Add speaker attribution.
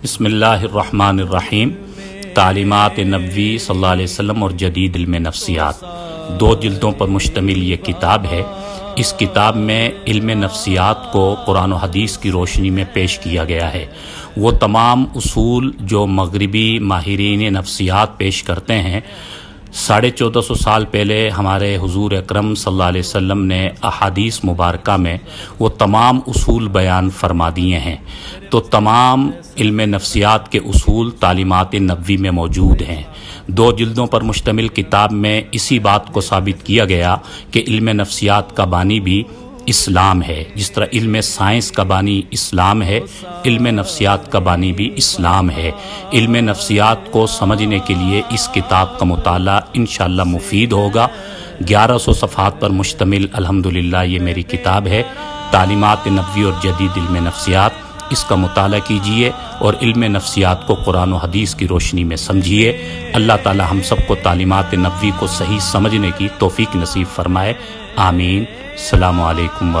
Speaker 1: بسم اللہ الرحمن الرحیم۔ تعلیمات نبوی صلی اللہ علیہ وسلم اور جدید علم نفسیات، 2 جلدوں پر مشتمل یہ کتاب ہے۔ اس کتاب میں علم نفسیات کو قرآن و حدیث کی روشنی میں پیش کیا گیا ہے۔ وہ تمام اصول جو مغربی ماہرین نفسیات پیش کرتے ہیں، 1450 سال پہلے ہمارے حضور اکرم صلی اللہ علیہ وسلم نے احادیث مبارکہ میں وہ تمام اصول بیان فرما دیے ہیں۔ تو تمام علم نفسیات کے اصول تعلیمات نبوی میں موجود ہیں۔ 2 جلدوں پر مشتمل کتاب میں اسی بات کو ثابت کیا گیا کہ علم نفسیات کا بانی بھی اسلام ہے۔ جس طرح علم سائنس کا بانی اسلام ہے، علم نفسیات کا بانی بھی اسلام ہے۔ علم نفسیات کو سمجھنے کے لیے اس کتاب کا مطالعہ انشاءاللہ مفید ہوگا۔ 1100 صفحات پر مشتمل الحمدللہ یہ میری کتاب ہے، تعلیمات نبوی اور جدید علم نفسیات۔ اس کا مطالعہ کیجئے اور علم نفسیات کو قرآن و حدیث کی روشنی میں سمجھیے۔ اللہ تعالی ہم سب کو تعلیمات نبوی کو صحیح سمجھنے کی توفیق نصیب فرمائے، آمین۔ السلام علیکم ورحمۃ اللہ۔